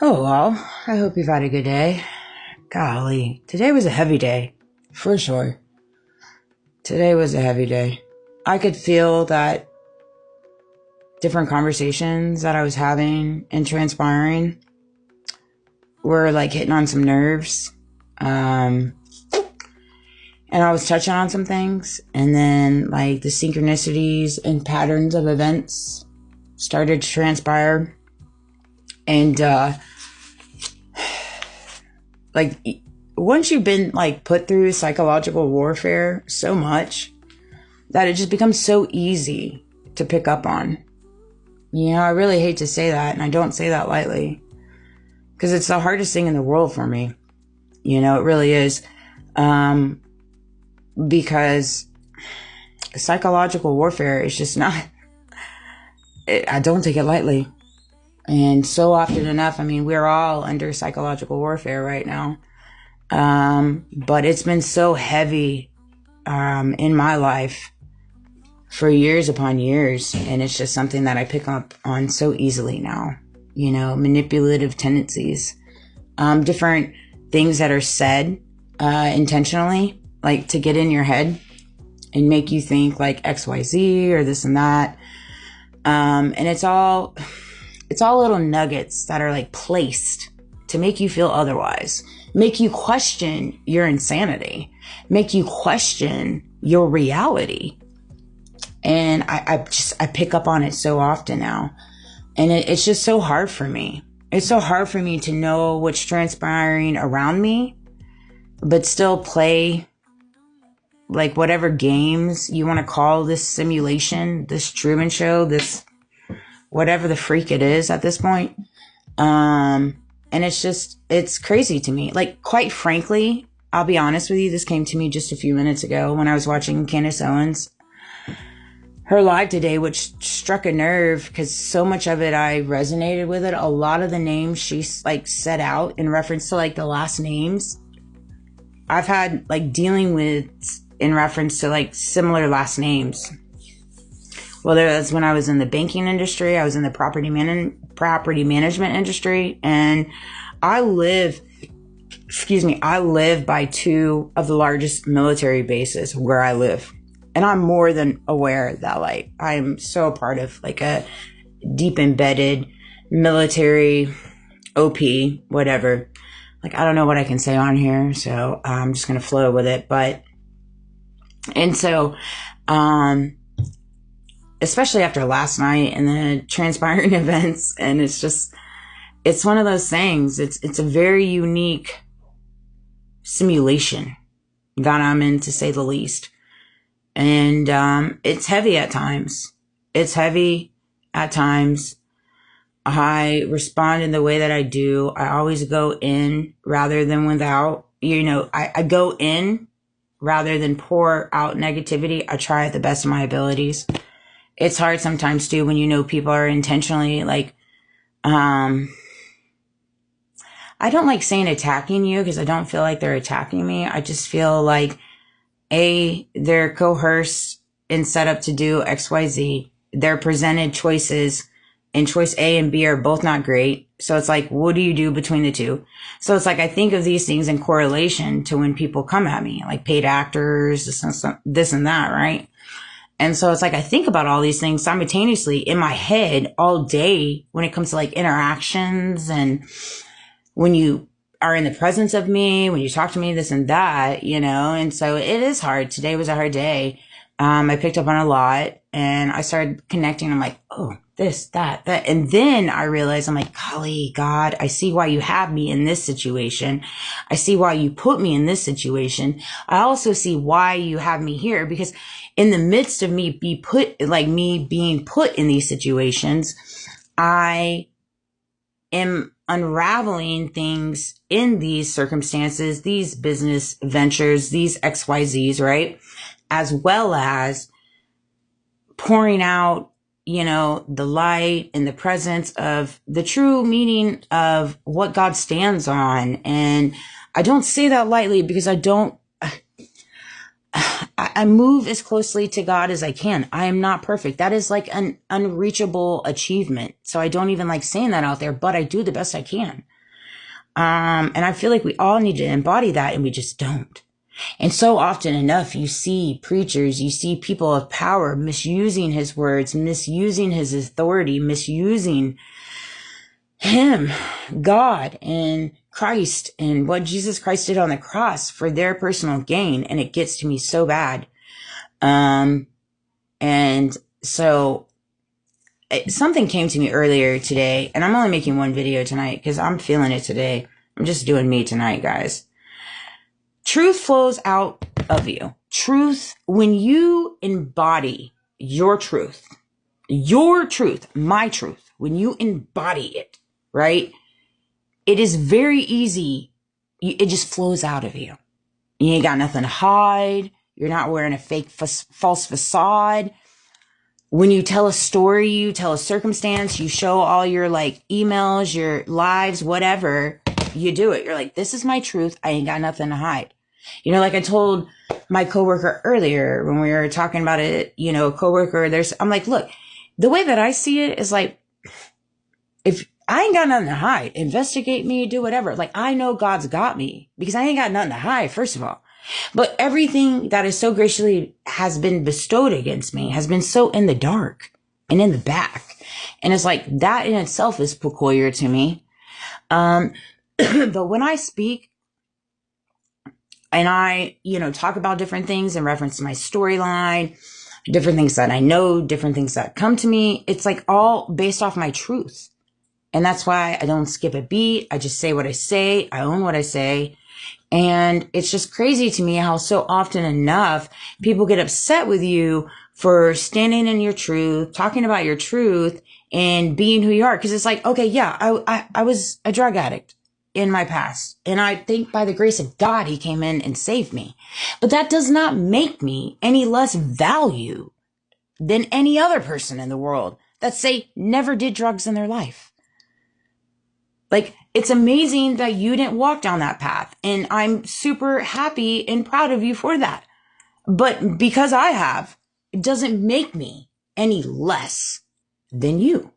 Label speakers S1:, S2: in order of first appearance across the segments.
S1: Oh, well, I hope you've had a good day. Golly, today was a heavy day, for sure. Today was a heavy day. I could feel that different conversations that I was having and transpiring were like hitting on some nerves. And I was touching on some things, and then like the synchronicities and patterns of events started to transpire. And, like, once you've been like put through psychological warfare so much that it just becomes so easy to pick up on. You know, I really hate to say that, and I don't say that lightly, because it's the hardest thing in the world for me. You know, it really is. Because psychological warfare is just not, I don't take it lightly. And so often enough, I mean, we're all under psychological warfare right now. But it's been so heavy, in my life for years upon years. And it's just something that I pick up on so easily now, you know, manipulative tendencies, different things that are said, intentionally, like to get in your head and make you think like XYZ or this and that. And it's all little nuggets that are like placed to make you feel otherwise, make you question your insanity, make you question your reality. And I pick up on it so often now. And it's just so hard for me. It's so hard for me to know what's transpiring around me, but still play like whatever games you want to call this simulation, this Truman Show, this whatever the freak it is at this point. And it's crazy to me. Like, quite frankly, I'll be honest with you, this came to me just a few minutes ago when I was watching Candace Owens, her live today, which struck a nerve because so much of it, I resonated with it. A lot of the names she like set out in reference to like the last names I've had like dealing with in reference to like similar last names. Whether that's when I was in the banking industry, I was in the property management industry, and I live by two of the largest military bases where I live. And I'm more than aware that like I am so a part of like a deep embedded military OP, whatever. Like, I don't know what I can say on here, so I'm just going to flow with it. And so, especially after last night and the transpiring events, and it's one of those things. It's a very unique simulation that I'm in, to say the least. And, it's heavy at times. I respond in the way that I do. I always go in rather than without. You know, I go in rather than pour out negativity. I try at the best of my abilities. It's hard sometimes too when you know people are intentionally like, I don't like saying attacking you because I don't feel like they're attacking me. I just feel like they're coerced and set up to do XYZ. They're presented choices, and choice A and B are both not great. So it's like, what do you do between the two? So it's like, I think of these things in correlation to when people come at me, like paid actors, this and that, right? And so it's like, I think about all these things simultaneously in my head all day when it comes to like interactions, and when you are in the presence of me, when you talk to me, this and that, you know? And so it is hard. Today was a hard day. I picked up on a lot, and I started connecting. I'm like, oh, this, that. And then I realized, I'm like, golly, God, I see why you have me in this situation. I see why you put me in this situation. I also see why you have me here, because in the midst of me being put in these situations, I am unraveling things in these circumstances, these business ventures, these XYZs, right? As well as pouring out, you know, the light and the presence of the true meaning of what God stands on. And I don't say that lightly, because I I move as closely to God as I can. I am not perfect. That is like an unreachable achievement. So I don't even like saying that out there, but I do the best I can. And I feel like we all need to embody that, and we just don't. And so often enough, you see preachers, you see people of power misusing his words, misusing his authority, misusing him, God and Christ and what Jesus Christ did on the cross for their personal gain. And it gets to me so bad. And so something came to me earlier today, and I'm only making one video tonight because I'm feeling it today. I'm just doing me tonight, guys. Truth flows out of you. Truth, when you embody your truth, my truth, when you embody it, right? It is very easy. It just flows out of you. You ain't got nothing to hide. You're not wearing a fake false facade. When you tell a story, you tell a circumstance, you show all your like emails, your lives, whatever, you do it. You're like, this is my truth. I ain't got nothing to hide. You know, like I told my coworker earlier when we were talking about it, you know, a coworker, I'm like, look, the way that I see it is like, if I ain't got nothing to hide, investigate me, do whatever. Like, I know God's got me because I ain't got nothing to hide, first of all. But everything that is so graciously has been bestowed against me has been so in the dark and in the back. And it's like, that in itself is peculiar to me. But when I speak and I, you know, talk about different things in reference to my storyline, different things that I know, different things that come to me, it's like all based off my truth. And that's why I don't skip a beat. I just say what I say. I own what I say. And it's just crazy to me how so often enough people get upset with you for standing in your truth, talking about your truth and being who you are. Cause it's like, okay, yeah, I was a drug addict in my past. And I think by the grace of God, he came in and saved me. But that does not make me any less value than any other person in the world that say never did drugs in their life. Like, it's amazing that you didn't walk down that path. And I'm super happy and proud of you for that. But because I have, it doesn't make me any less than you.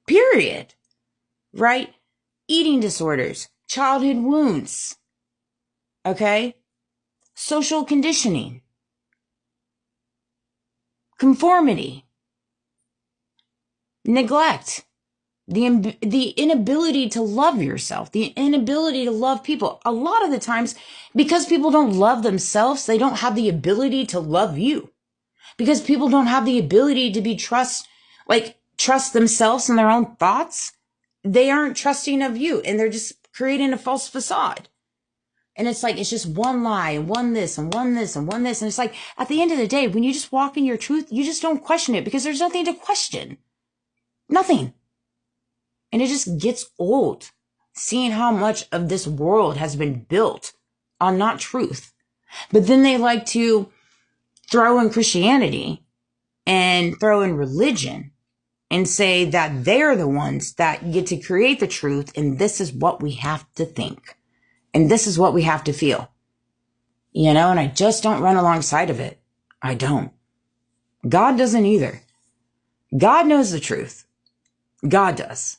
S1: Period. Right? Eating disorders, childhood wounds. Okay? Social conditioning. Conformity. Neglect. The inability to love yourself, the inability to love people. A lot of the times, because people don't love themselves, they don't have the ability to love you. Because people don't have the ability to trust themselves and their own thoughts, they aren't trusting of you, and they're just creating a false facade. And it's like, it's just one lie and one this and one this and one this. And it's like, at the end of the day, when you just walk in your truth, you just don't question it because there's nothing to question. Nothing. And it just gets old seeing how much of this world has been built on not truth. But then they like to throw in Christianity and throw in religion and say that they're the ones that get to create the truth. And this is what we have to think. And this is what we have to feel. You know, and I just don't run alongside of it. I don't. God doesn't either. God knows the truth. God does.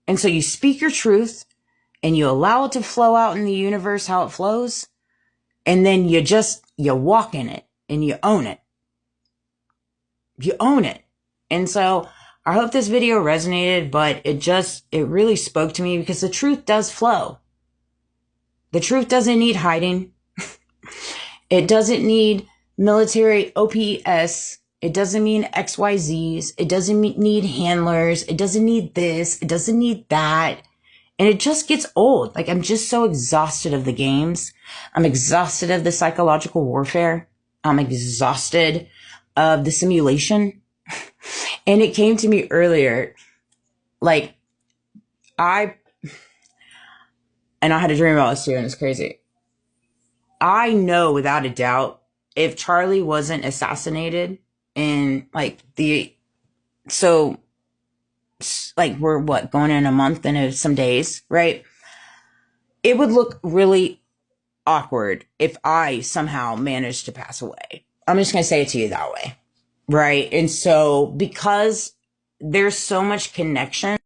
S1: And so you speak your truth and you allow it to flow out in the universe how it flows. And then you walk in it and you own it. You own it. And so I hope this video resonated, but it really spoke to me because the truth does flow. The truth doesn't need hiding. It doesn't need military OPS. It doesn't mean XYZs. It doesn't need handlers. It doesn't need this. It doesn't need that. And it just gets old. Like, I'm just so exhausted of the games. I'm exhausted of the psychological warfare. I'm exhausted of the simulation. And it came to me earlier, like, I had a dream about this too, and it's crazy. I know without a doubt, if Charlie wasn't assassinated in we're going in a month and some days, right? It would look really awkward if I somehow manage to pass away. I'm just going to say it to you that way. Right. And so because there's so much connection